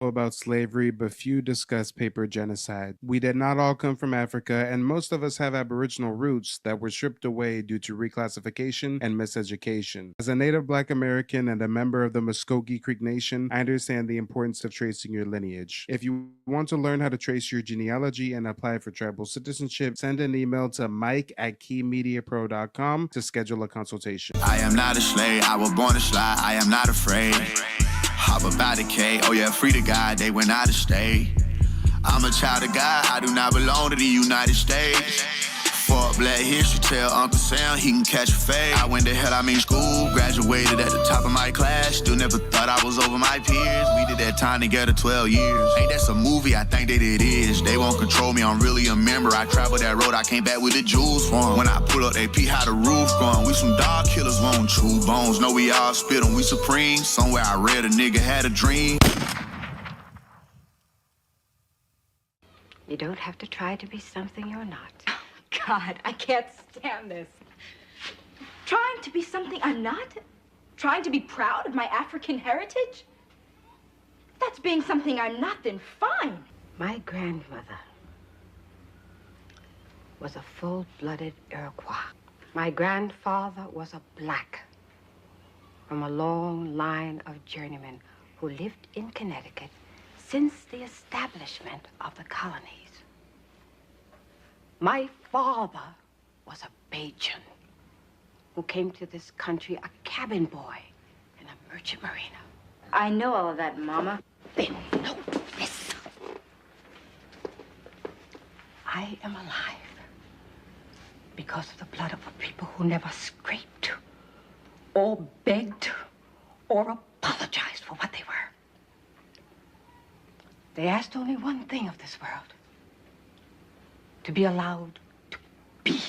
about slavery, but few discuss paper genocide. We did not all come from Africa, and most of us have Aboriginal roots that were stripped away due to reclassification and miseducation. As a native Black American and a member of the Muscogee Creek Nation, I understand the importance of tracing your lineage. If you want to learn how to trace your genealogy and apply for tribal citizenship, send an email to mike@keymediapro.com to schedule a consultation. I am not a slave, I was born to slide, I am not afraid. Hop about the K, oh yeah, free to God, they went out of state. I'm a child of God, I do not belong to the United States. For Black History, tell Uncle Sam he can catch a fade. I went to hell, I mean school, graduated at the top of my class. Still never thought I was over my peers. We did that time together 12 years. Ain't that some movie? I think that it is. They won't control me, I'm really a member. I traveled that road, I came back with the jewels for 'em. When I pull up, they pee how the roof gone. We some dog killers, won't chew bones. Know we all spit 'em, we supreme. Somewhere I read a nigga had a dream. You don't have to try to be something you're not. God, I can't stand this. Trying to be something I'm not? Trying to be proud of my African heritage? If that's being something I'm not, then fine. My grandmother was a full-blooded Iroquois. My grandfather was a Black from a long line of journeymen who lived in Connecticut since the establishment of the colonies. My father was a Bajan who came to this country a cabin boy in a merchant marina. I know all of that, Mama. Then know this. I am alive because of the blood of a people who never scraped or begged or apologized for what they were. They asked only one thing of this world: to be allowed to be.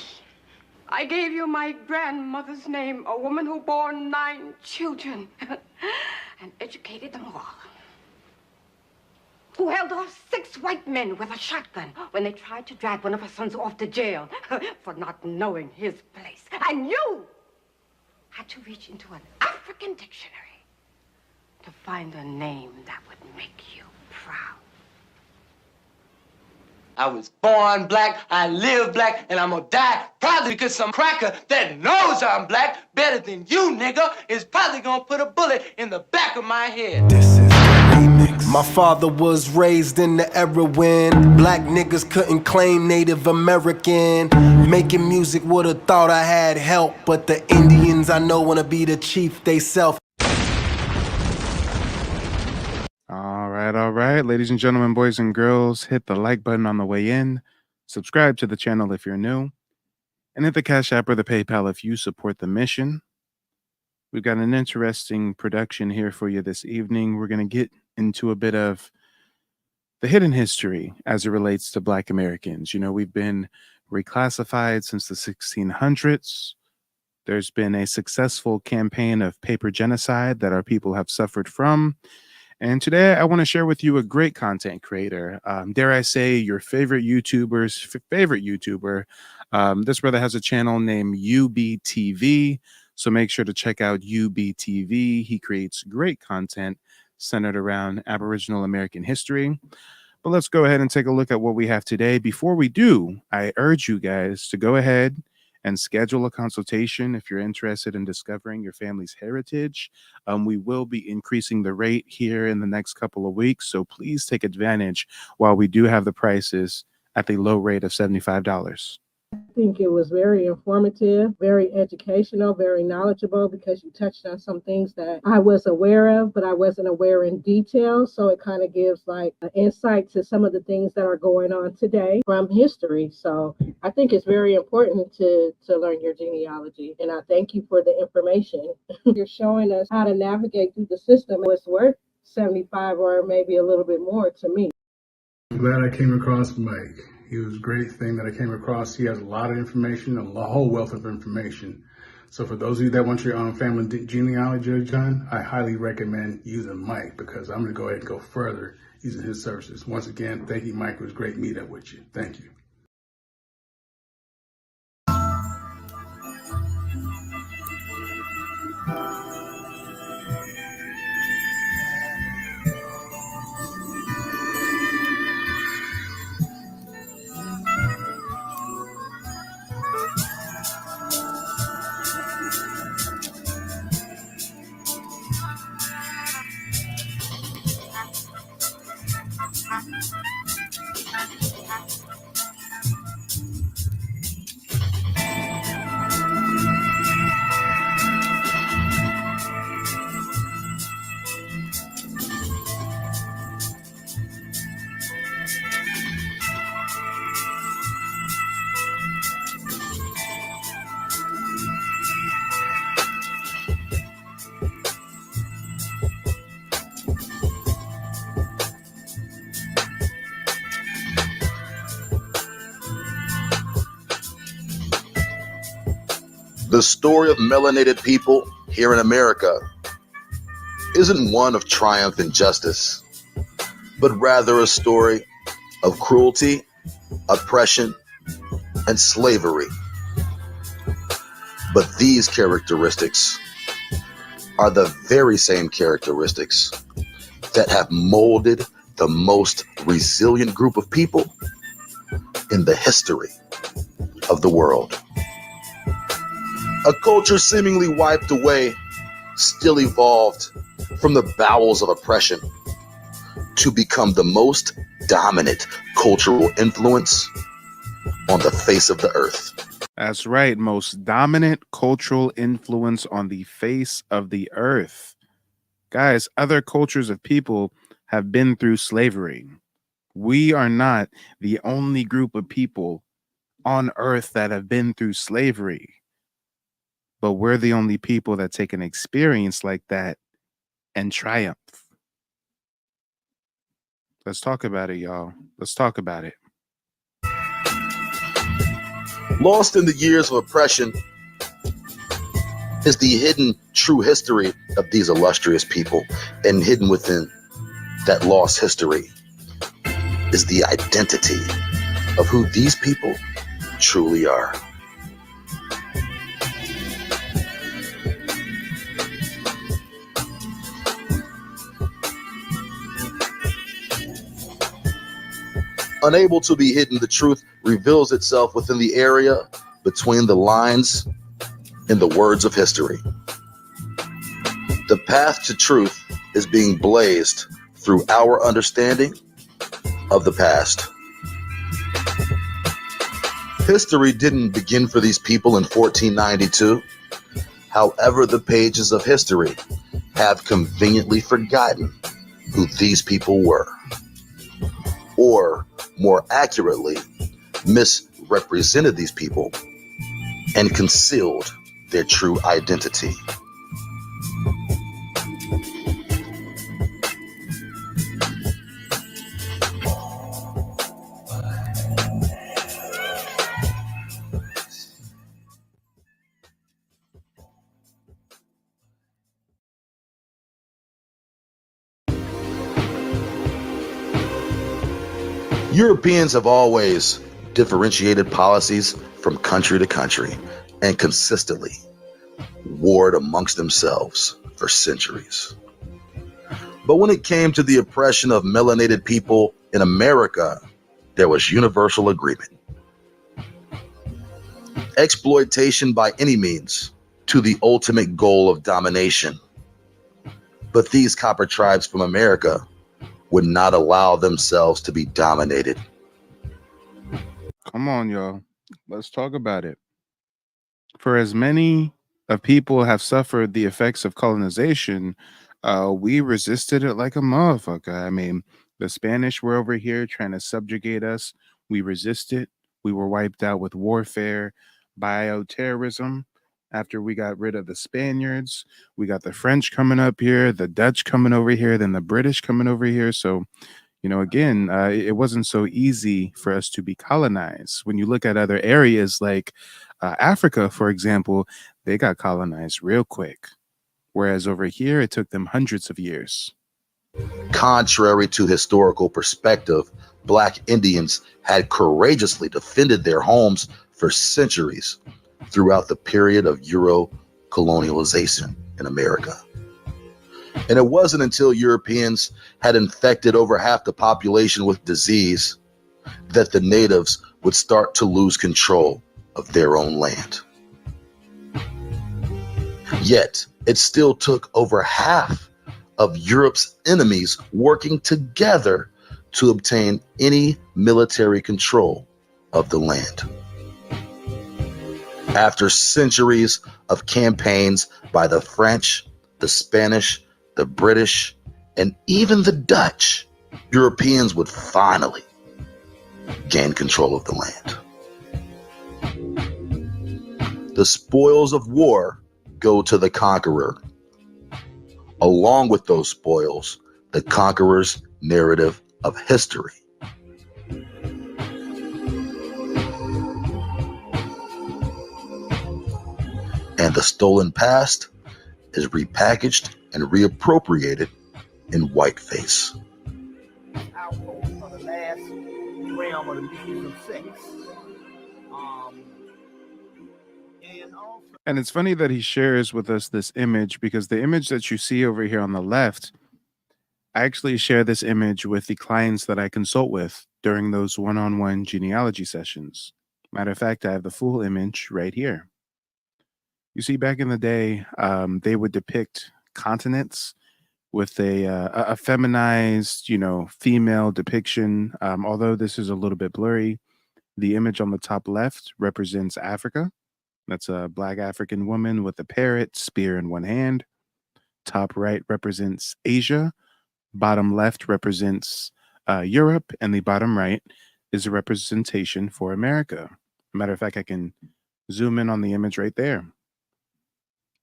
I gave you my grandmother's name, a woman who bore 9 children and educated them all. Who held off 6 white men with a shotgun when they tried to drag one of her sons off to jail for not knowing his place. And you had to reach into an African dictionary to find a name that would make you proud. I was born Black, I live Black, and I'm gonna die probably because some cracker that knows I'm Black better than you, nigga, is probably gonna put a bullet in the back of my head. This is the remix. My father was raised in the era when Black niggas couldn't claim Native American. Making music would've thought I had help, but the Indians I know wanna be the chief they self. All right, ladies and gentlemen, boys and girls, hit the like button on the way in, subscribe to the channel if you're new, and hit the Cash App or the PayPal if you support the mission. We've got an interesting production here for you this evening. We're going to get into a bit of the hidden history as it relates to Black Americans. You know, we've been reclassified since the 1600s. There's been a successful campaign of paper genocide that our people have suffered from. And today I want to share with you a great content creator. Dare I say your favorite YouTuber's favorite YouTuber. This brother has a channel named UBTV. So make sure to check out UBTV. He creates great content centered around Aboriginal American history. But let's go ahead and take a look at what we have today. Before we do, I urge you guys to go ahead and schedule a consultation if you're interested in discovering your family's heritage. We will be increasing the rate here in the next couple of weeks, so please take advantage while we do have the prices at the low rate of $75. I think it was very informative, very educational, very knowledgeable, because you touched on some things that I was aware of, but I wasn't aware in detail. So it kind of gives like an insight to some of the things that are going on today from history. So I think it's very important to learn your genealogy. And I thank you for the information. You're showing us how to navigate through the system. It's worth $75 or maybe a little bit more to me. I'm glad I came across Mike. He was a great thing that I came across. He has a lot of information, a whole wealth of information. So for those of you that want your own family genealogy done, I highly recommend using Mike, because I'm going to go ahead and go further using his services. Once again, thank you, Mike. It was great meeting up with you. Thank you. The story of melanated people here in America isn't one of triumph and justice, but rather a story of cruelty, oppression, and slavery. But these characteristics are the very same characteristics that have molded the most resilient group of people in the history of the world. A culture seemingly wiped away still evolved from the bowels of oppression to become the most dominant cultural influence on the face of the earth. That's right. Most dominant cultural influence on the face of the earth. Guys, other cultures of people have been through slavery. We are not the only group of people on earth that have been through slavery, but we're the only people that take an experience like that and triumph. Let's talk about it, y'all. Let's talk about it. Lost in the years of oppression is the hidden true history of these illustrious people, and hidden within that lost history is the identity of who these people truly are. Unable to be hidden, the truth reveals itself within the area between the lines in the words of history. The path to truth is being blazed through our understanding of the past. History didn't begin for these people in 1492. However, the pages of history have conveniently forgotten who these people were, or more accurately, misrepresented these people and concealed their true identity. Europeans have always differentiated policies from country to country and consistently warred amongst themselves for centuries. But when it came to the oppression of melanated people in America, there was universal agreement. Exploitation by any means to the ultimate goal of domination. But these copper tribes from America would not allow themselves to be dominated. Come on, y'all. Let's talk about it. For as many of people have suffered the effects of colonization, we resisted it like a motherfucker. I mean, the Spanish were over here trying to subjugate us. We resisted. We were wiped out with warfare, bioterrorism. After we got rid of the Spaniards, we got the French coming up here, the Dutch coming over here, then the British coming over here. So, again, it wasn't so easy for us to be colonized. When you look at other areas like Africa, for example, they got colonized real quick. Whereas over here, it took them hundreds of years. Contrary to historical perspective, Black Indians had courageously defended their homes for centuries throughout the period of Euro colonialization in America. And it wasn't until Europeans had infected over half the population with disease that the natives would start to lose control of their own land. Yet, it still took over half of Europe's enemies working together to obtain any military control of the land. After centuries of campaigns by the French, the Spanish, the British, and even the Dutch, Europeans would finally gain control of the land. The spoils of war go to the conqueror. Along with those spoils, the conqueror's narrative of history. and the stolen past is repackaged and reappropriated in whiteface. Alcohol for the last realm of the means of sex. And it's funny that he shares with us this image, because the image that you see over here on the left, I actually share this image with the clients that I consult with during those one-on-one genealogy sessions. Matter of fact, I have the full image right here. You see, back in the day, they would depict continents with a feminized, female depiction. Although this is a little bit blurry, the image on the top left represents Africa. That's a black African woman with a parrot, spear in one hand. Top right represents Asia. Bottom left represents Europe. And the bottom right is a representation for America. Matter of fact, I can zoom in on the image right there.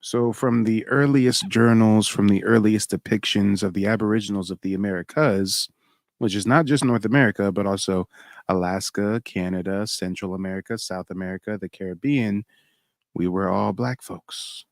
So from the earliest journals, from the earliest depictions of the Aboriginals of the Americas, which is not just North America, but also Alaska, Canada, Central America, South America, the Caribbean, we were all black folks.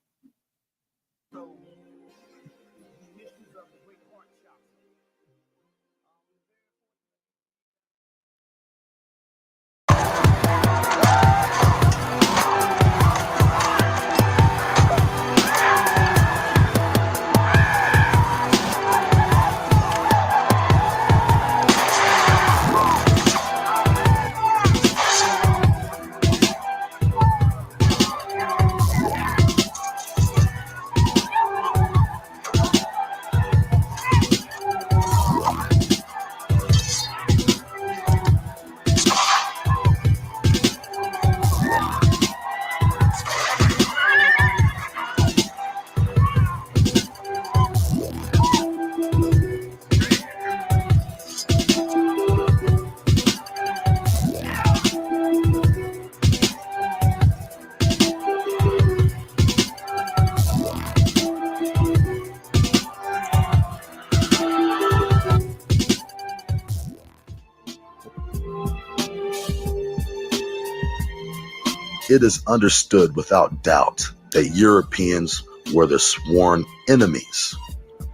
It is understood without doubt that Europeans were the sworn enemies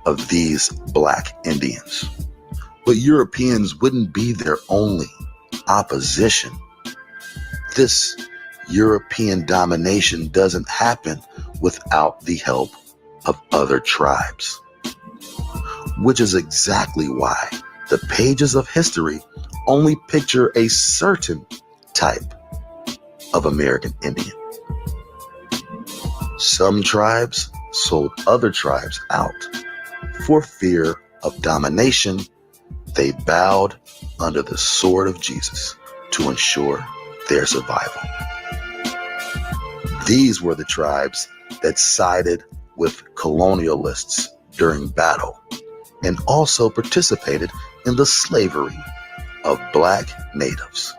of these black Indians. But Europeans wouldn't be their only opposition. This European domination doesn't happen without the help of other tribes, which is exactly why the pages of history only picture a certain type of American Indian. Some tribes sold other tribes out. For fear of domination, they bowed under the sword of Jesus to ensure their survival. These were the tribes that sided with colonialists during battle and also participated in the slavery of black natives.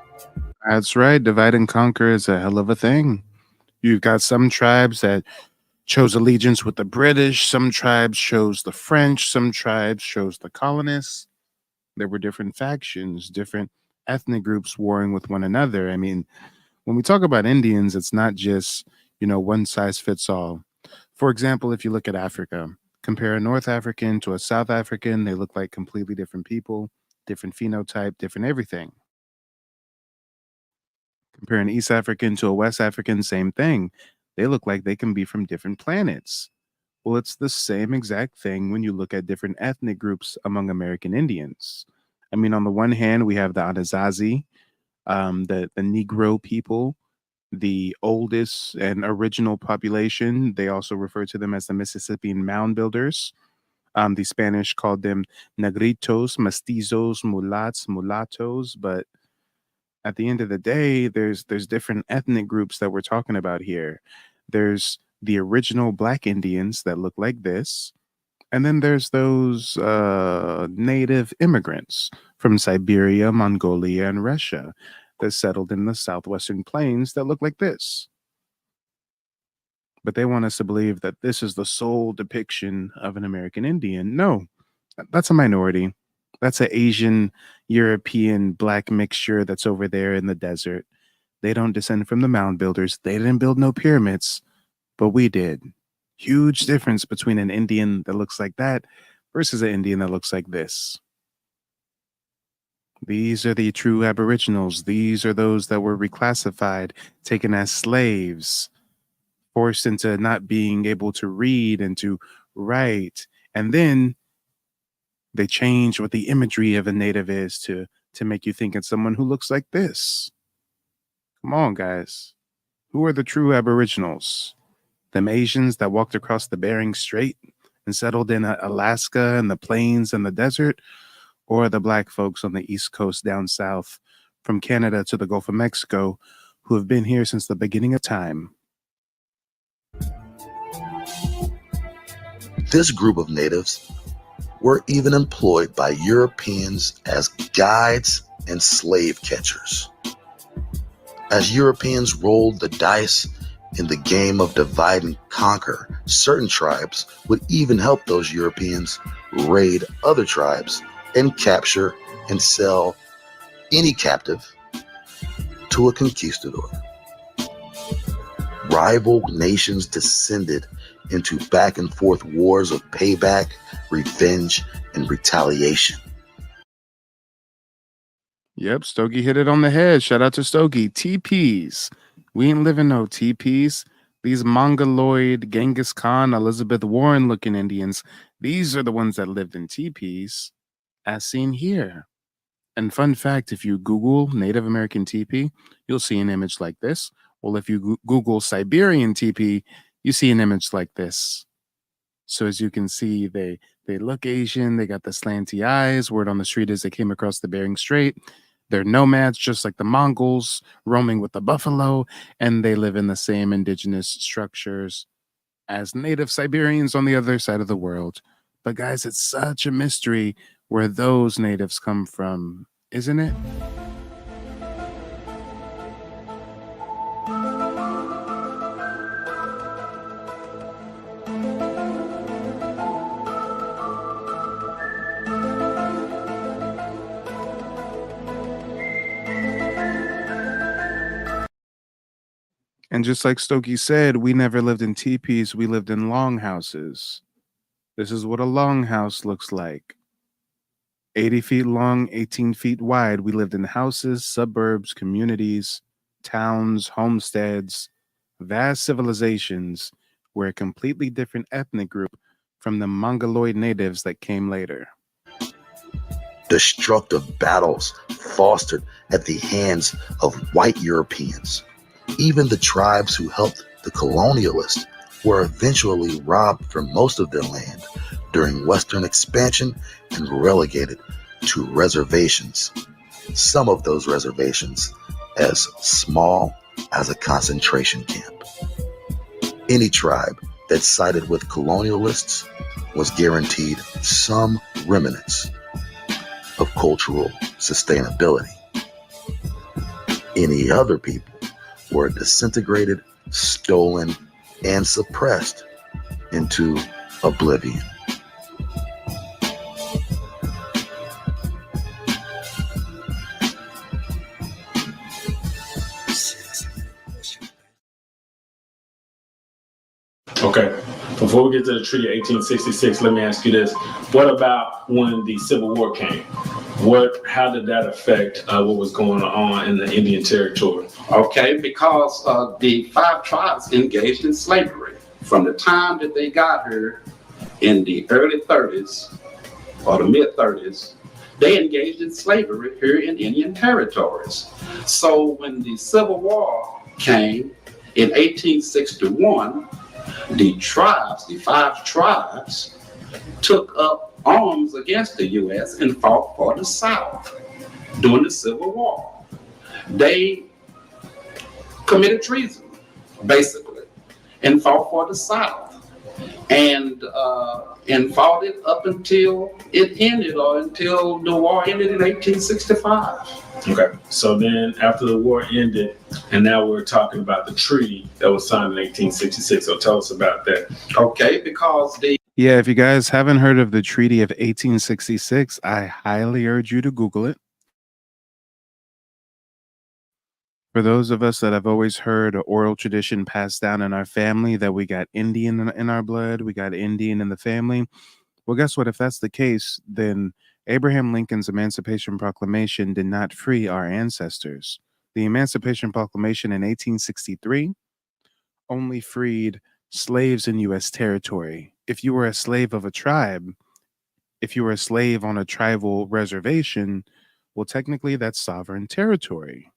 That's right. Divide and conquer is a hell of a thing. You've got some tribes that chose allegiance with the British. Some tribes chose the French. Some tribes chose the colonists. There were different factions, different ethnic groups warring with one another. I mean, when we talk about Indians, it's not just, one size fits all. For example, if you look at Africa, compare a North African to a South African, they look like completely different people, different phenotype, different everything. Compare an East African to a West African, same thing. They look like they can be from different planets. Well, it's the same exact thing when you look at different ethnic groups among American Indians. I mean, on the one hand, we have the Anasazi, the Negro people, the oldest and original population. They also refer to them as the Mississippian Mound Builders. The Spanish called them negritos, mestizos, mulats, mulattoes, but at the end of the day, there's different ethnic groups that we're talking about here. There's the original black Indians that look like this, and then there's those native immigrants from Siberia, Mongolia, and Russia that settled in the southwestern plains that look like this. But they want us to believe that this is the sole depiction of an American Indian. No, that's a minority. That's an Asian, European, black mixture that's over there in the desert. They don't descend from the mound builders. They didn't build no pyramids. but we did. Huge difference between an Indian that looks like that versus an Indian that looks like this. These are the true Aboriginals. These are those that were reclassified, taken as slaves, forced into not being able to read and to write. And then they change what the imagery of a native is to make you think it's someone who looks like this. Come on, guys. Who are the true Aboriginals? Them Asians that walked across the Bering Strait and settled in Alaska and the plains and the desert? Or the black folks on the East Coast down south from Canada to the Gulf of Mexico who have been here since the beginning of time? This group of natives were even employed by Europeans as guides and slave catchers. As Europeans rolled the dice in the game of divide and conquer, certain tribes would even help those Europeans raid other tribes and capture and sell any captive to a conquistador. Rival nations descended into back and forth wars of payback, revenge, and retaliation. Yep, Stogie hit it on the head. Shout out to Stogie. TPs. We ain't living no TPs. These Mongoloid, Genghis Khan, Elizabeth Warren looking Indians, these are the ones that lived in TPs, as seen here. And fun fact, if you Google Native American TP, you'll see an image like this. Well, if you Google Siberian TP, you see an image like this. So as you can see, they look Asian, they got the slanty eyes. Word on the street is they came across the Bering Strait. They're nomads, just like the Mongols, roaming with the buffalo, and they live in the same indigenous structures as native Siberians on the other side of the world. But guys, it's such a mystery where those natives come from, isn't it? And just like Stokey said, we never lived in teepees, we lived in longhouses. This is what a longhouse looks like. 80 feet long, 18 feet wide. We lived in houses, suburbs, communities, towns, homesteads, vast civilizations were a completely different ethnic group from the Mongoloid natives that came later. Destructive battles fostered at the hands of white Europeans. Even the tribes who helped the colonialists were eventually robbed from most of their land during Western expansion and relegated to reservations. Some of those reservations as small as a concentration camp. Any tribe that sided with colonialists was guaranteed some remnants of cultural sustainability. Any other people were disintegrated, stolen, and suppressed into oblivion. Okay, before we get to the Treaty of 1866, let me ask you this. What about when the Civil War came? How did that affect what was going on in the Indian Territory? Okay, because the 5 tribes engaged in slavery from the time that they got here in the early 30s or the mid 30s. They engaged in slavery here in Indian territories. So when the Civil War came in 1861, the 5 tribes took up arms against the U.S. and fought for the South during the Civil War. They committed treason, basically, and fought for the South, and fought it up until it ended, or until the war ended in 1865. Okay, so then after the war ended, and now we're talking about the treaty that was signed in 1866. So tell us about that. Okay, because Yeah, if you guys haven't heard of the Treaty of 1866, I highly urge you to Google it. For those of us that have always heard an oral tradition passed down in our family that we got Indian in our blood, we got Indian in the family. Well, guess what? If that's the case, then Abraham Lincoln's Emancipation Proclamation did not free our ancestors. The Emancipation Proclamation in 1863 only freed slaves in U.S. territory. If you were a slave of a tribe, if you were a slave on a tribal reservation, well, technically that's sovereign territory.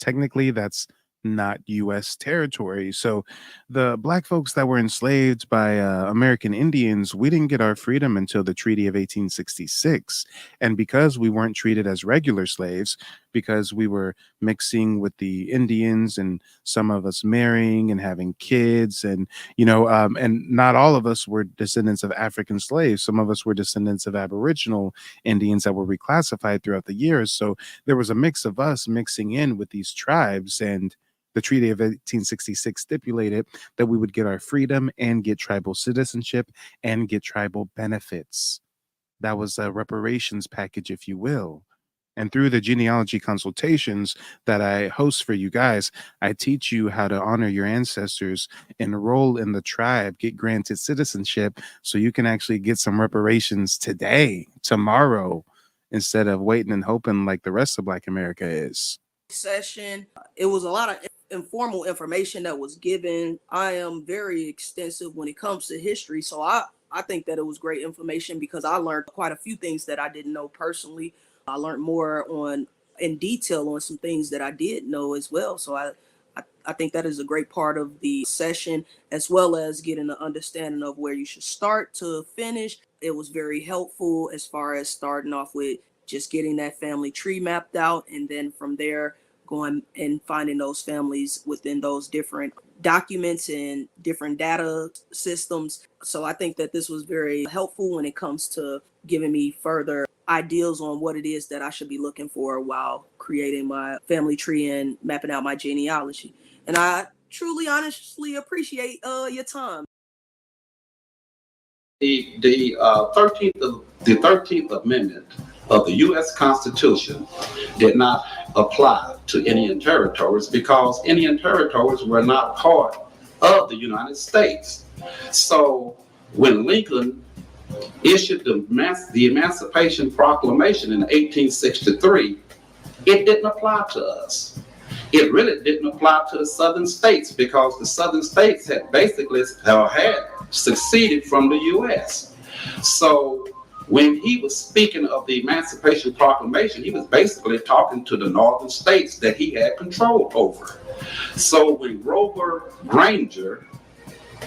Technically that's not U.S. territory. So the black folks that were enslaved by American Indians, we didn't get our freedom until the Treaty of 1866. And because we weren't treated as regular slaves, because we were mixing with the Indians and some of us marrying and having kids, and and not all of us were descendants of African slaves. Some of us were descendants of Aboriginal Indians that were reclassified throughout the years. So there was a mix of us mixing in with these tribes, and the Treaty of 1866 stipulated that we would get our freedom and get tribal citizenship and get tribal benefits. That was a reparations package, if you will. And through the genealogy consultations that I host for you guys, I teach you how to honor your ancestors, enroll in the tribe, get granted citizenship so you can actually get some reparations today, tomorrow, instead of waiting and hoping like the rest of Black America is. Session. It was a lot of informal information that was given. I am very extensive when it comes to history, so I think that it was great information because I learned quite a few things that I didn't know personally. I learned more in detail on some things that I did know as well. So I think that is a great part of the session, as well as getting an understanding of where you should start to finish. It was very helpful as far as starting off with just getting that family tree mapped out, and then from there going and finding those families within those different documents and different data systems. So I think that this was very helpful when it comes to giving me further ideas on what it is that I should be looking for while creating my family tree and mapping out my genealogy. And I truly, honestly appreciate your time. The 13th Amendment of the U.S. Constitution did not apply to Indian territories because Indian territories were not part of the United States. So when Lincoln issued the Emancipation Proclamation in 1863, it didn't apply to us. It really didn't apply to the southern states because the southern states had basically had seceded from the U.S. So when he was speaking of the Emancipation Proclamation, he was basically talking to the northern states that he had control over. So when Grover Granger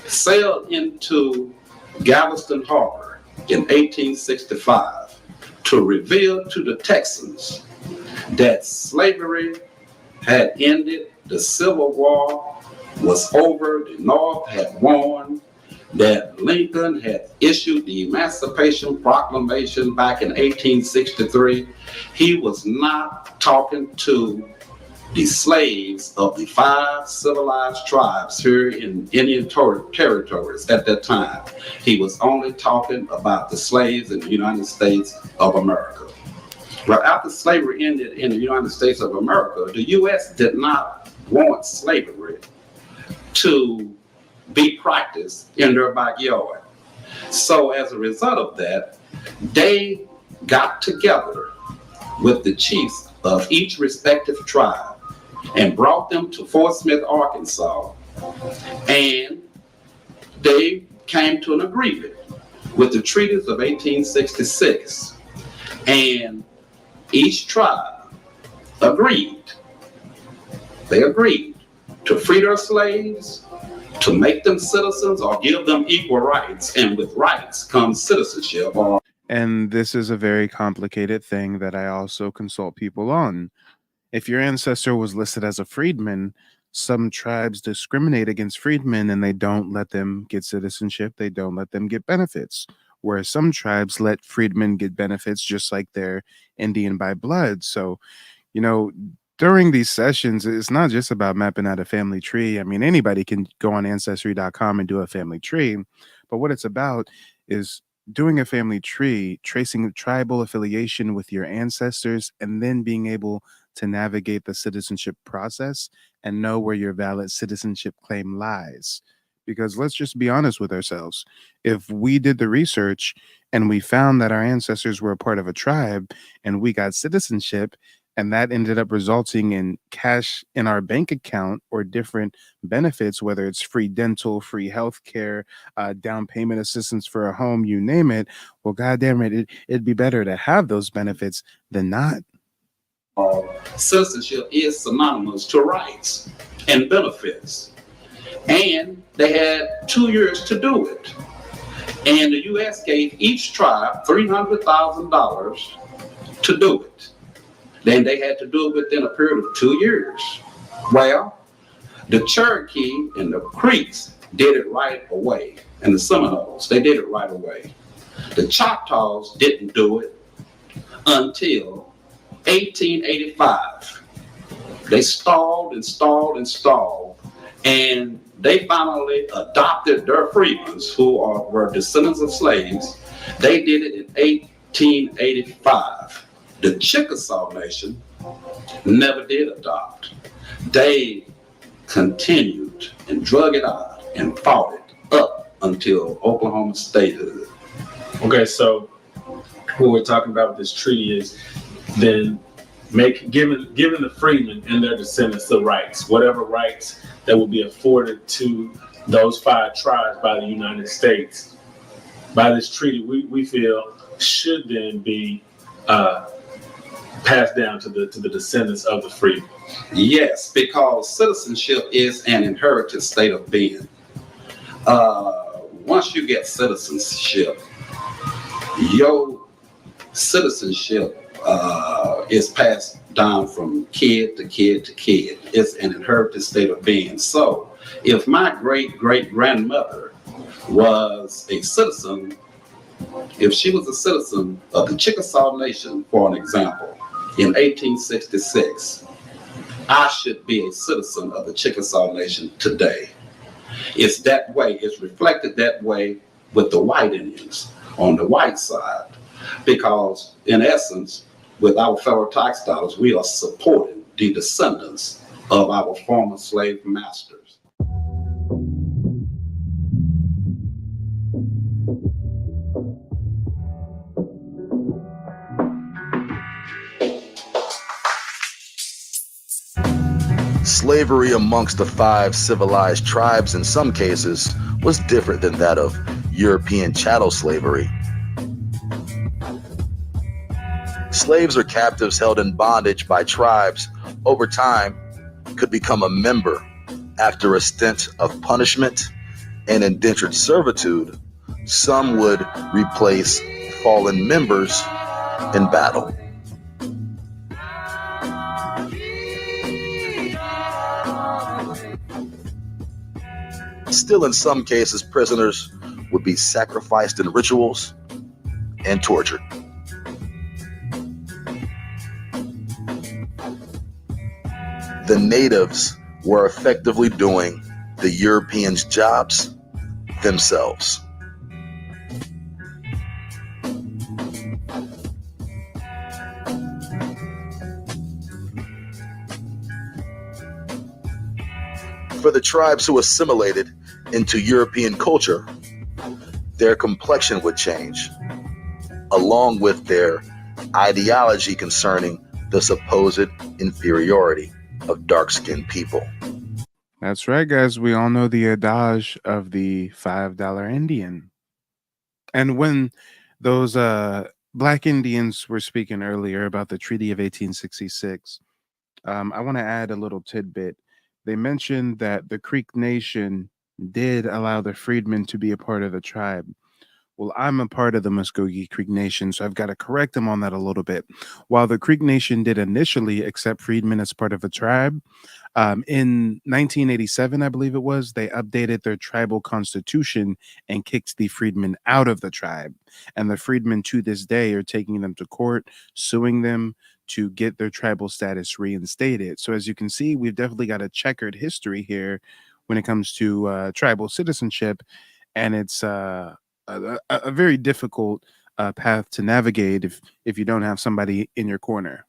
sailed into Galveston Harbor in 1865 to reveal to the Texans that slavery had ended, the Civil War was over, the North had won, that Lincoln had issued the Emancipation Proclamation back in 1863, he was not talking to the slaves of the 5 civilized tribes here in Indian territories at that time. He was only talking about the slaves in the United States of America. Well, after slavery ended in the United States of America, the U.S. did not want slavery to be practiced in their backyard. So as a result of that, they got together with the chiefs of each respective tribe and brought them to Fort Smith, Arkansas, and they came to an agreement with the treaties of 1866, and each tribe agreed. They agreed to free their slaves, to make them citizens, or give them equal rights, and with rights comes citizenship. And this is a very complicated thing that I also consult people on. If your ancestor was listed as a freedman, some tribes discriminate against freedmen and they don't let them get citizenship, they don't let them get benefits. Whereas some tribes let freedmen get benefits just like they're Indian by blood. So, during these sessions, it's not just about mapping out a family tree. I mean, anybody can go on Ancestry.com and do a family tree. But what it's about is doing a family tree, tracing tribal affiliation with your ancestors, and then being able to navigate the citizenship process and know where your valid citizenship claim lies. Because let's just be honest with ourselves. If we did the research and we found that our ancestors were a part of a tribe and we got citizenship, and that ended up resulting in cash in our bank account or different benefits, whether it's free dental, free health care, down payment assistance for a home, you name it. Well, goddamn it'd be better to have those benefits than not. Citizenship is synonymous to rights and benefits. And they had 2 years to do it. And the U.S. gave each tribe $300,000 to do it. Then they had to do it within a period of 2 years. Well, the Cherokee and the Creeks did it right away. And the Seminoles, they did it right away. The Choctaws didn't do it until 1885. They stalled and stalled and stalled, and they finally adopted their freedmen, who were descendants of slaves. They did it in 1885. The Chickasaw Nation never did adopt. They continued and drug it out and fought it up until Oklahoma statehood. Okay, so what we're talking about with this treaty is then giving the freedmen and their descendants the rights, whatever rights that will be afforded to those 5 tribes by the United States. By this treaty, we feel should then be passed down to the descendants of the freedmen. Yes, because citizenship is an inherited state of being. Once you get citizenship, your citizenship is passed down from kid to kid to kid. It's an inherited state of being. So if my great-great-grandmother was a citizen, if she was a citizen of the Chickasaw Nation, for an example, in 1866, I should be a citizen of the Chickasaw Nation today. It's that way, it's reflected that way with the white Indians on the white side, because in essence, with our federal tax dollars, we are supporting the descendants of our former slave masters. Slavery amongst the 5 civilized tribes in some cases was different than that of European chattel slavery. Slaves or captives held in bondage by tribes over time could become a member after a stint of punishment and indentured servitude. Some would replace fallen members in battle. Still, in some cases, prisoners would be sacrificed in rituals and tortured. The natives were effectively doing the Europeans' jobs themselves. For the tribes who assimilated into European culture, their complexion would change, along with their ideology concerning the supposed inferiority of dark-skinned people. That's right, guys. We all know the adage of the $5 Indian. And when those Black Indians were speaking earlier about the Treaty of 1866, I want to add a little tidbit. They mentioned that the Creek Nation did allow the freedmen to be a part of the tribe. Well, I'm a part of the Muscogee Creek Nation, so I've got to correct them on that a little bit. While the Creek Nation did initially accept freedmen as part of a tribe, in 1987, I believe it was, they updated their tribal constitution and kicked the freedmen out of the tribe. And the freedmen to this day are taking them to court, suing them to get their tribal status reinstated. So as you can see, we've definitely got a checkered history here when it comes to tribal citizenship, and it's a very difficult path to navigate if you don't have somebody in your corner.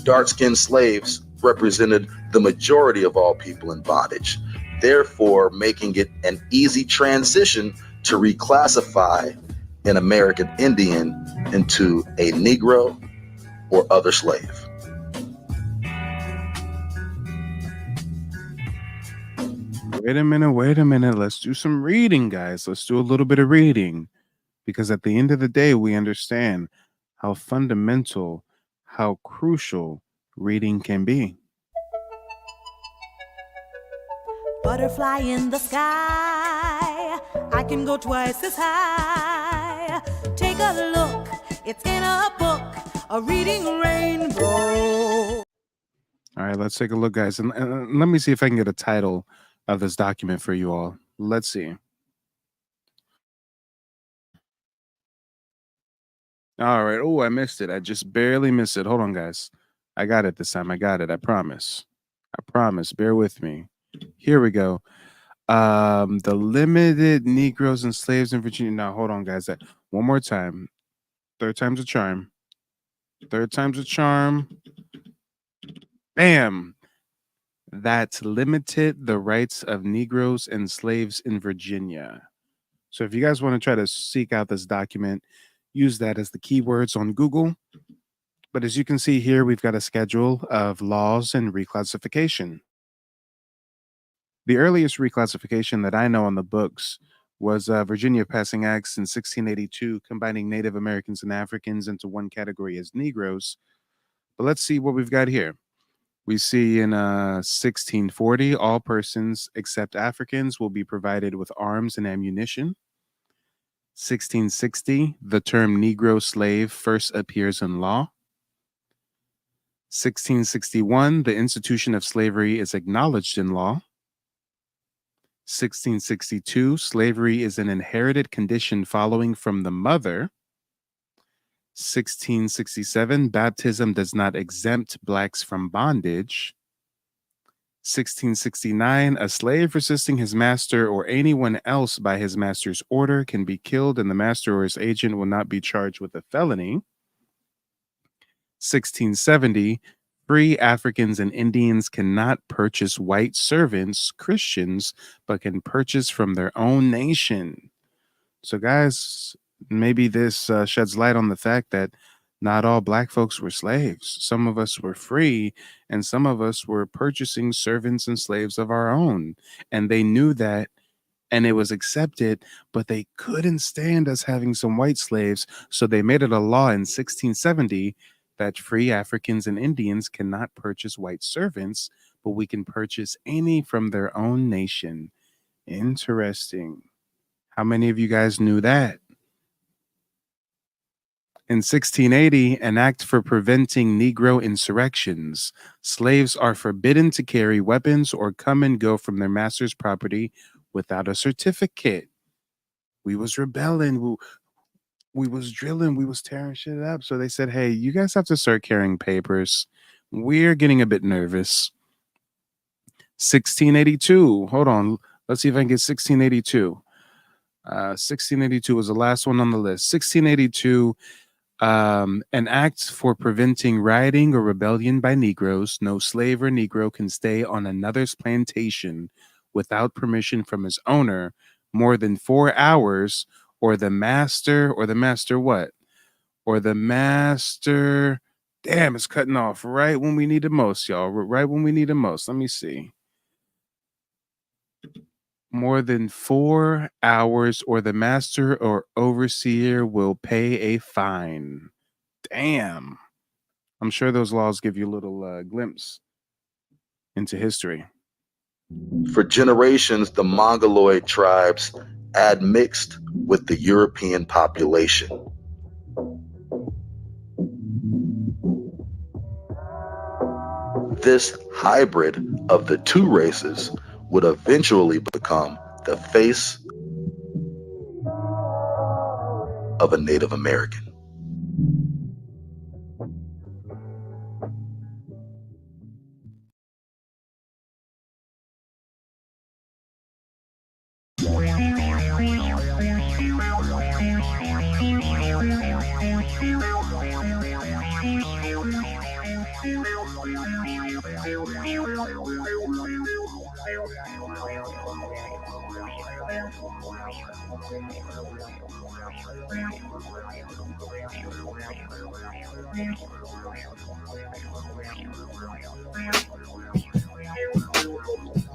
Dark-skinned slaves represented the majority of all people in bondage, therefore making it an easy transition to reclassify an American Indian into a Negro or other slave. Wait a minute. Let's do some reading, guys. Let's do a little bit of reading. Because at the end of the day, we understand how fundamental, how crucial reading can be. Butterfly in the sky, I can go twice as high. Take a look, it's in a book, a reading rainbow. All right, let's take a look, guys. And let me see if I can get a title of this document for you all. Let's see. All right. Oh, I missed it. I just barely missed it. Hold on, guys. I got it this time. I got it. I promise. I promise. Bear with me. Here we go. The limited Negroes and slaves in Virginia. Now, hold on, guys. One more time. Third time's a charm. Third time's a charm. Bam. That limited the rights of Negroes and slaves in Virginia. So if you guys want to try to seek out this document, use that as the keywords on Google. But as you can see here, we've got a schedule of laws and reclassification. The earliest reclassification that I know on the books was Virginia passing acts in 1682, combining Native Americans and Africans into one category as Negroes. But let's see what we've got here. We see in 1640, all persons except Africans will be provided with arms and ammunition. 1660, the term Negro slave first appears in law. 1661, the institution of slavery is acknowledged in law. 1662, slavery is an inherited condition following from the mother. 1667, baptism does not exempt blacks from bondage. 1669, a slave resisting his master or anyone else by his master's order can be killed and the master or his agent will not be charged with a felony. 1670, free Africans and Indians cannot purchase white servants, Christians, but can purchase from their own nation. So guys, maybe this sheds light on the fact that not all black folks were slaves. Some of us were free, and some of us were purchasing servants and slaves of our own. And they knew that, and it was accepted, but they couldn't stand us having some white slaves. So they made it a law in 1670 that free Africans and Indians cannot purchase white servants, but we can purchase any from their own nation. Interesting. How many of you guys knew that? In 1680, an act for preventing Negro insurrections. Slaves are forbidden to carry weapons or come and go from their master's property without a certificate. We was rebelling. We was drilling. We was tearing shit up. So they said, hey, you guys have to start carrying papers. We're getting a bit nervous. 1682. Hold on. Let's see if I can get 1682. 1682 was the last one on the list. 1682, an act for preventing rioting or rebellion by Negroes. No slave or Negro can stay on another's plantation without permission from his owner more than 4 hours, or the master what? Or the master, damn, it's cutting off right when we need it most, y'all. Right when we need it most. Let me see. More than 4 hours, or the master or overseer will pay a fine. Damn. I'm sure those laws give you a little glimpse into history. For generations, the Mongoloid tribes admixed with the European population. This hybrid of the two races would eventually become the face of a Native American.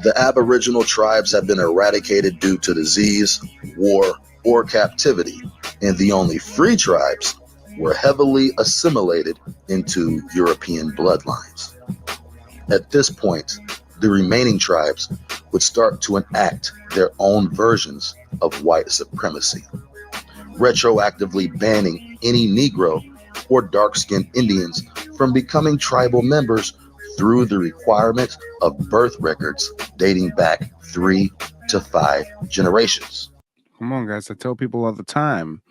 The Aboriginal tribes have been eradicated due to disease, war, or captivity, and the only free tribes were heavily assimilated into European bloodlines. At this point, the remaining tribes would start to enact their own versions of white supremacy, retroactively banning any Negro or dark-skinned Indians from becoming tribal members through the requirement of birth records dating back 3 to 5 generations. Come on, guys. I tell people all the time,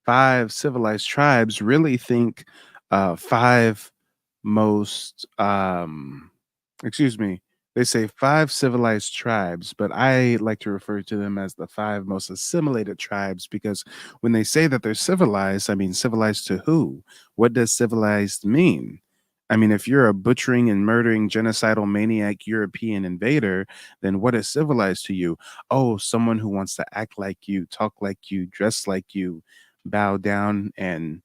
5 civilized tribes really think 5 most, they say 5 civilized tribes, but I like to refer to them as the 5 most assimilated tribes because when they say that they're civilized, I mean, civilized to who? What does civilized mean? I mean, if you're a butchering and murdering genocidal maniac European invader, then what is civilized to you? Oh, someone who wants to act like you, talk like you, dress like you, bow down, and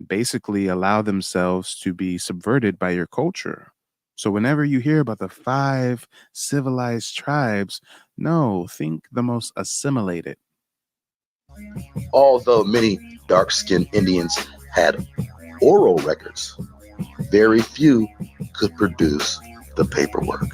basically allow themselves to be subverted by your culture. So whenever you hear about the 5 civilized tribes, no, think the most assimilated. Although many dark-skinned Indians had oral records, very few could produce the paperwork.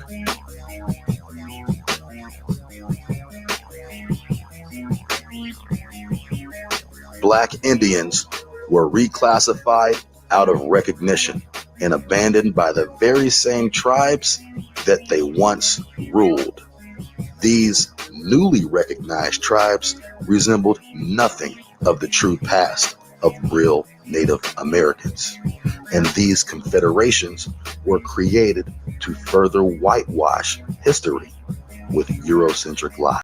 Black Indians were reclassified out of recognition and abandoned by the very same tribes that they once ruled. These newly recognized tribes resembled nothing of the true past of real Native Americans, and these confederations were created to further whitewash history with Eurocentric lies.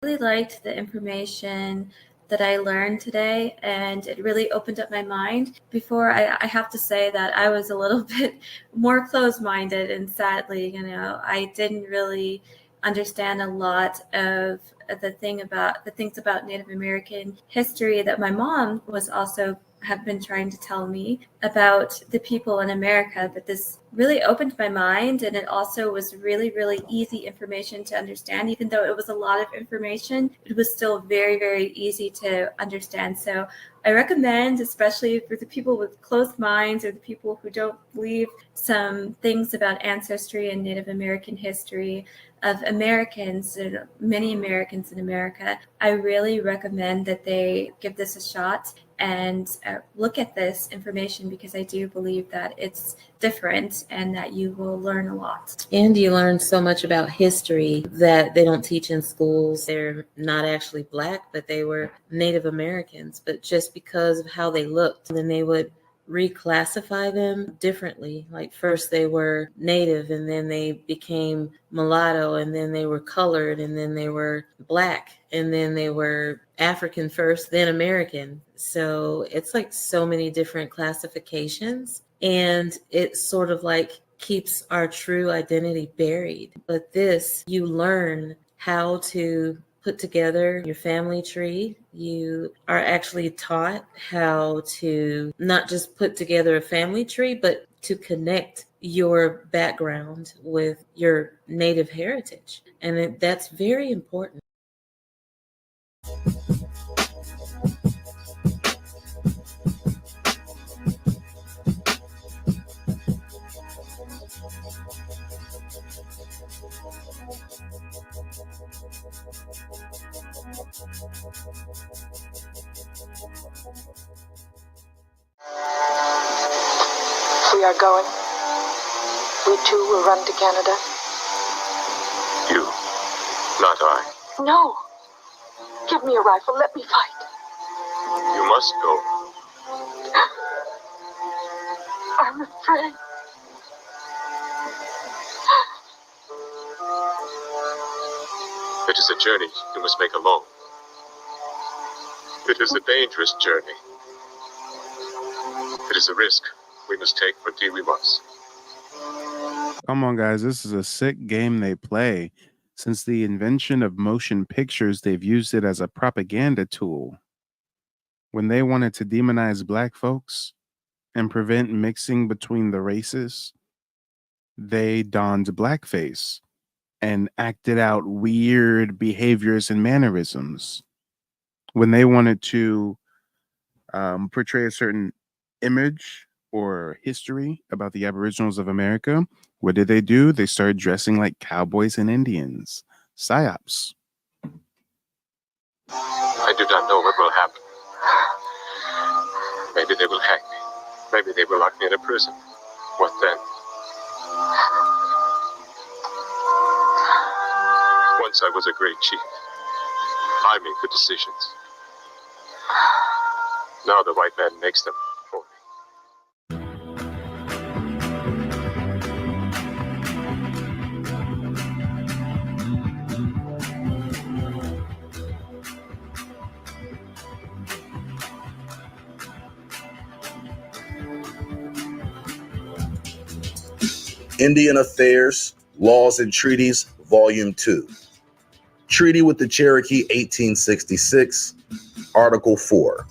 I really liked the information that I learned today, and it really opened up my mind. Before, I have to say that I was a little bit more closed-minded, and sadly, I didn't really understand a lot of the things about Native American history that my mom was also have been trying to tell me about the people in America. But this really opened my mind, and it also was really, really easy information to understand. Even though it was a lot of information, it was still very, very easy to understand. So I recommend, especially for the people with closed minds or the people who don't believe some things about ancestry and Native American history of Americans and many Americans in America, I really recommend that they give this a shot and look at this information, because I do believe that it's different and that you will learn a lot. And you learn so much about history that they don't teach in schools. They're not actually Black, but they were Native Americans. But just because of how they looked, then they would reclassify them differently. Like first they were Native, and then they became mulatto, and then they were colored, and then they were Black, and then they were African first, then American. So it's like so many different classifications, and it sort of like keeps our true identity buried. But this, you learn how to put together your family tree. You are actually taught how to not just put together a family tree, but to connect your background with your Native heritage. And that's very important. We are going. We too will run to Canada. You, not I. No. Give me a rifle. Let me fight. You must go. I'm afraid. It is a journey you must make alone. It is a dangerous journey. It is a risk we must take for tea we must. Come on, guys. This is a sick game they play. Since the invention of motion pictures, they've used it as a propaganda tool. When they wanted to demonize black folks and prevent mixing between the races, they donned blackface and acted out weird behaviors and mannerisms. When they wanted to portray a certain image or history about the Aboriginals of America, what did they do? They started dressing like cowboys and Indians. Psyops. I do not know what will happen. Maybe they will hang me. Maybe they will lock me in a prison. What then? Once I was a great chief. I made good decisions. Now the white man makes them for me. Indian Affairs, Laws and Treaties, Volume 2. Treaty with the Cherokee, 1866, Article 4.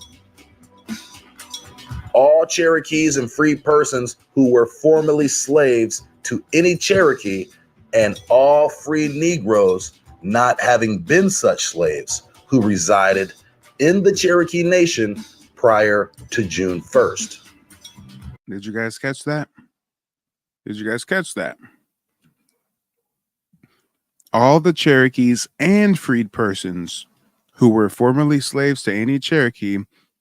All Cherokees and free persons who were formerly slaves to any Cherokee and all free Negroes not having been such slaves who resided in the Cherokee Nation prior to June 1st. Did you guys catch that? Did you guys catch that? All the Cherokees and freed persons who were formerly slaves to any Cherokee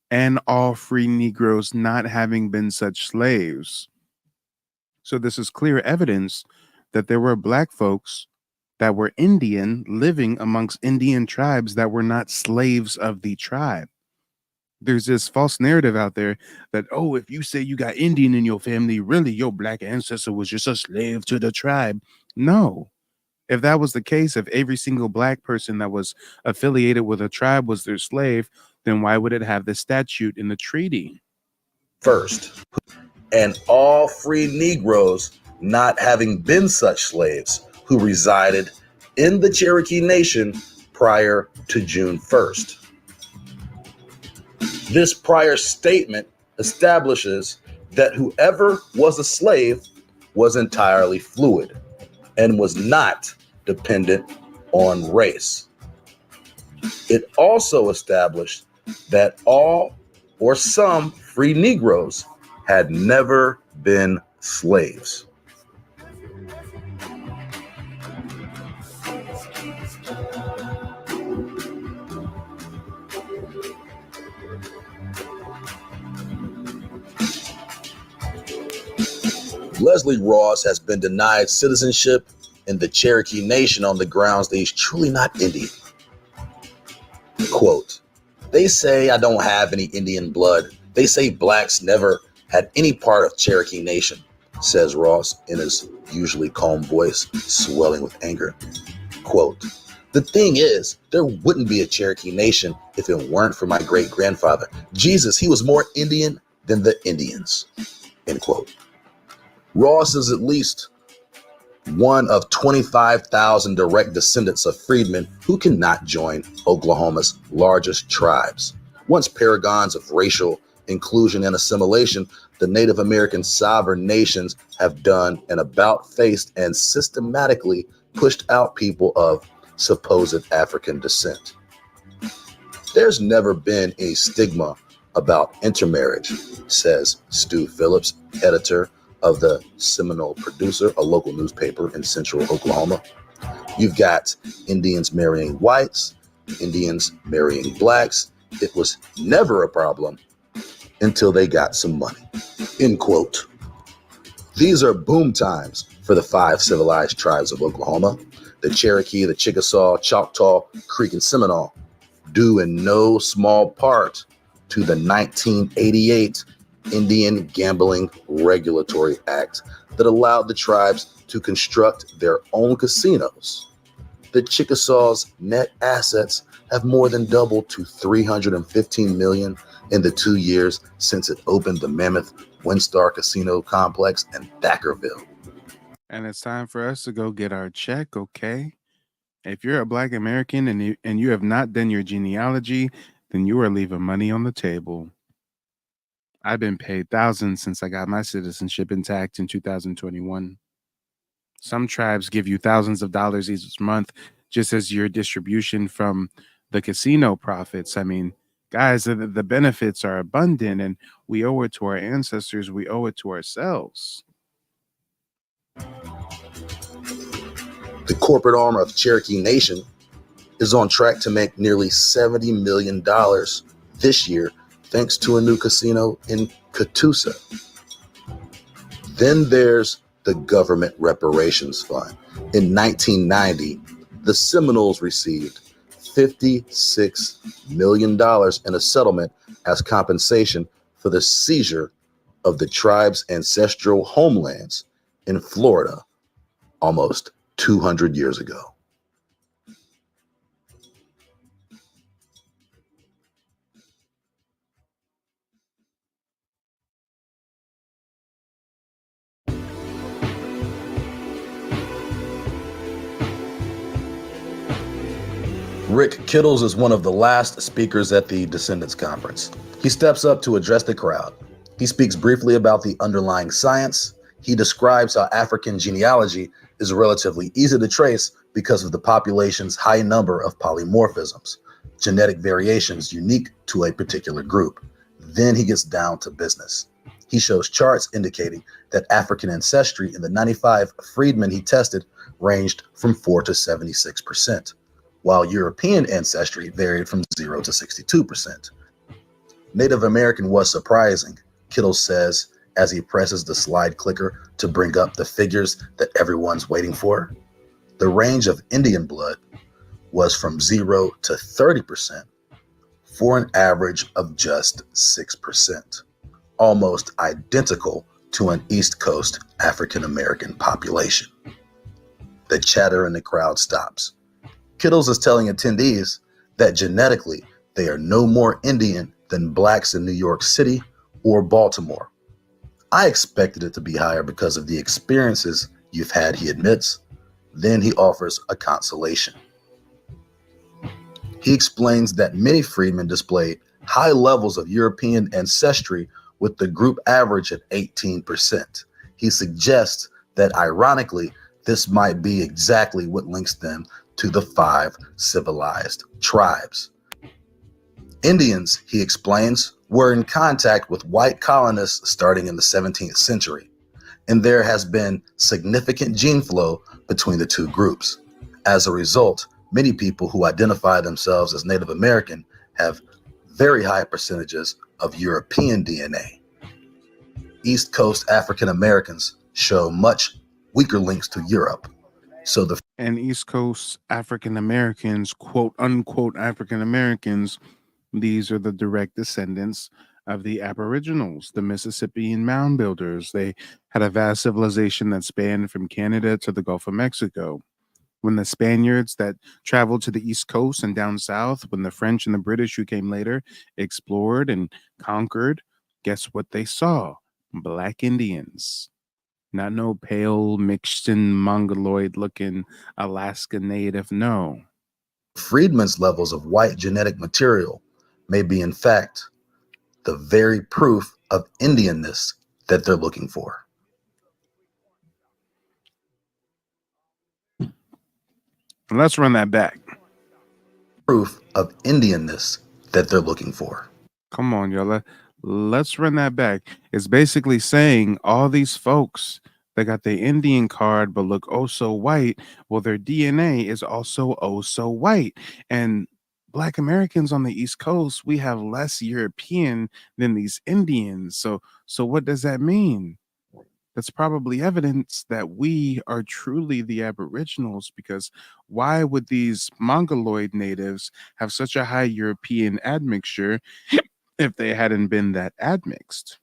and all free Negroes not having been such slaves. So this is clear evidence that there were black folks that were Indian living amongst Indian tribes that were not slaves of the tribe. There's this false narrative out there that, oh, if you say you got Indian in your family, really your black ancestor was just a slave to the tribe. No. If that was the case, if every single black person that was affiliated with a tribe was their slave, then why would it have the statute in the treaty? First, and all free Negroes not having been such slaves who resided in the Cherokee Nation prior to June 1st. This prior statement establishes that whoever was a slave was entirely fluid and was not dependent on race. It also established that all or some free Negroes had never been slaves. Leslie Ross has been denied citizenship in the Cherokee Nation on the grounds that he's truly not Indian. Quote, "They say I don't have any Indian blood. They say blacks never had any part of Cherokee Nation," says Ross in his usually calm voice, swelling with anger. Quote, "The thing is, there wouldn't be a Cherokee Nation if it weren't for my great-grandfather. Jesus, he was more Indian than the Indians." End quote. Ross is at least one of 25,000 direct descendants of freedmen who cannot join Oklahoma's largest tribes. Once paragons of racial inclusion and assimilation, the Native American sovereign nations have done an about-faced and systematically pushed out people of supposed African descent. There's never been a stigma about intermarriage, says Stu Phillips, editor of the Seminole Producer, a local newspaper in central Oklahoma. You've got Indians marrying whites, Indians marrying blacks. It was never a problem until they got some money. End quote. These are boom times for the 5 civilized tribes of Oklahoma: the Cherokee, the Chickasaw, Choctaw, Creek, and Seminole, due in no small part to the 1988 Indian Gambling Regulatory Act that allowed the tribes to construct their own casinos. The Chickasaws' net assets have more than doubled to $315 million in the 2 years since it opened the Mammoth WinStar Casino Complex in Thackerville. And it's time for us to go get our check, okay? If you're a Black American and you have not done your genealogy, then you are leaving money on the table. I've been paid thousands since I got my citizenship intact in 2021. Some tribes give you thousands of dollars each month just as your distribution from the casino profits. I mean, guys, the benefits are abundant and we owe it to our ancestors, we owe it to ourselves. The corporate arm of Cherokee Nation is on track to make nearly $70 million this year thanks to a new casino in Catoosa. Then there's the Government Reparations Fund. In 1990, the Seminoles received $56 million in a settlement as compensation for the seizure of the tribe's ancestral homelands in Florida almost 200 years ago. Rick Kittles is one of the last speakers at the Descendants Conference. He steps up to address the crowd. He speaks briefly about the underlying science. He describes how African genealogy is relatively easy to trace because of the population's high number of polymorphisms, genetic variations unique to a particular group. Then he gets down to business. He shows charts indicating that African ancestry in the 95 freedmen he tested ranged from 4 to 76%. While European ancestry varied from 0 to 62%. Native American was surprising, Kittle says as he presses the slide clicker to bring up the figures that everyone's waiting for. The range of Indian blood was from 0 to 30% for an average of just 6%, almost identical to an East Coast African American population. The chatter in the crowd stops. Kittles is telling attendees that genetically they are no more Indian than blacks in New York City or Baltimore. I expected it to be higher because of the experiences you've had, he admits. Then he offers a consolation. He explains that many freedmen displayed high levels of European ancestry with the group average at 18%. He suggests that ironically, this might be exactly what links them to the 5 civilized tribes. Indians, he explains, were in contact with white colonists starting in the 17th century, and there has been significant gene flow between the two groups. As a result, many people who identify themselves as Native American have very high percentages of European DNA. East Coast African Americans show much weaker links to Europe. And East Coast African Americans, quote unquote African Americans, these are the direct descendants of the Aboriginals, the Mississippian mound builders. They had a vast civilization that spanned from Canada to the Gulf of Mexico. When the Spaniards that traveled to the East Coast and down south, when the French and the British who came later explored and conquered, guess what they saw? Black Indians. Not no pale, mixed-in, mongoloid-looking Alaska native, no. Freedmen's levels of white genetic material may be, in fact, the very proof of Indianness that they're looking for. Let's run that back. Proof of Indianness that they're looking for. Come on, y'all. Let's run that back. It's basically saying all these folks that got the Indian card but look oh so white, well, their DNA is also oh so white. And Black Americans on the East Coast, we have less European than these Indians. So what does that mean? That's probably evidence that we are truly the Aboriginals, because why would these Mongoloid natives have such a high European admixture if they hadn't been that admixed?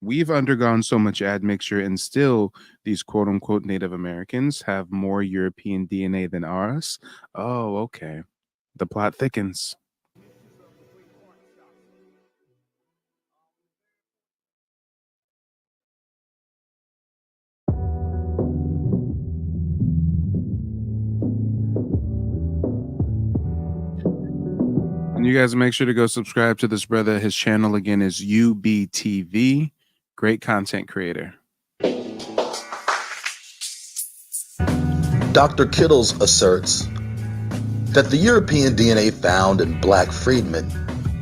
We've undergone so much admixture, and still these quote unquote Native Americans have more European DNA than ours. Oh, okay. The plot thickens. And you guys make sure to go subscribe to this brother. His channel again is UBTV. Great content creator. Dr. Kittles asserts that the European DNA found in black freedmen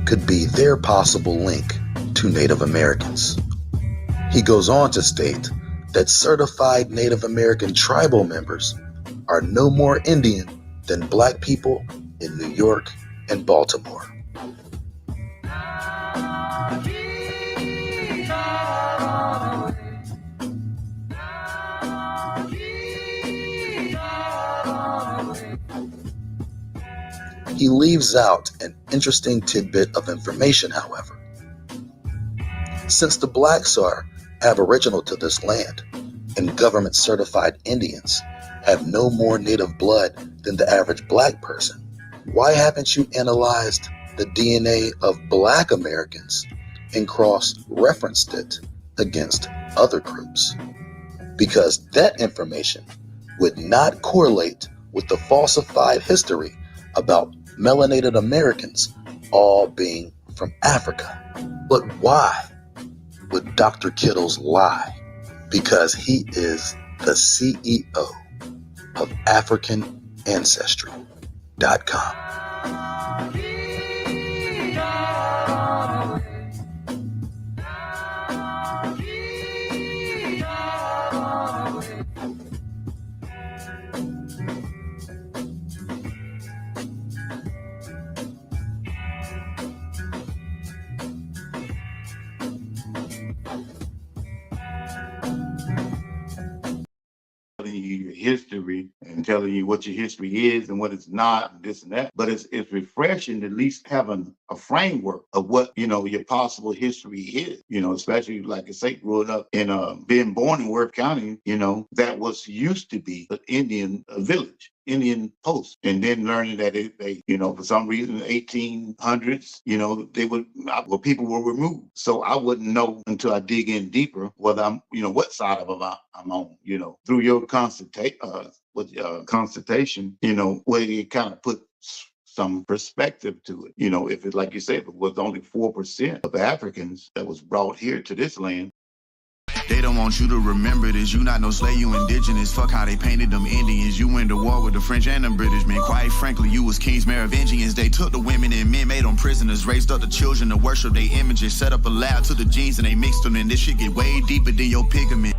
could be their possible link to Native Americans. He goes on to state that certified Native American tribal members are no more Indian than black people in New York and Baltimore. He leaves out an interesting tidbit of information, however. Since the blacks are aboriginal to this land and government certified Indians have no more native blood than the average black person, why haven't you analyzed the DNA of black Americans and cross-referenced it against other groups? Because that information would not correlate with the falsified history about melanated Americans all being from Africa. But why would Dr. Kittles lie? Because he is the CEO of African Ancestry.com. Telling you your history and telling you what your history is and what it's not, and this and that. But it's refreshing to at least having a framework of what, your possible history is, especially like I say, growing up in being born in Worth County, that was used to be an Indian village. Indian post, and then learning that they for some reason in the 1800s, people were removed. So I wouldn't know until I dig in deeper whether I'm, what side of them I'm on, through your consultation, where you kind of put some perspective to it. If it's like you say, if it was only 4% of Africans that was brought here to this land. They don't want you to remember this. You not no slave, you indigenous. Fuck how they painted them Indians. You went to war with the French and the British, man. Quite frankly, you was kings, Merovingians. They took the women and men, made them prisoners. Raised up the children to worship their images. Set up a lab to the genes and they mixed them. And this shit get way deeper than your pigment.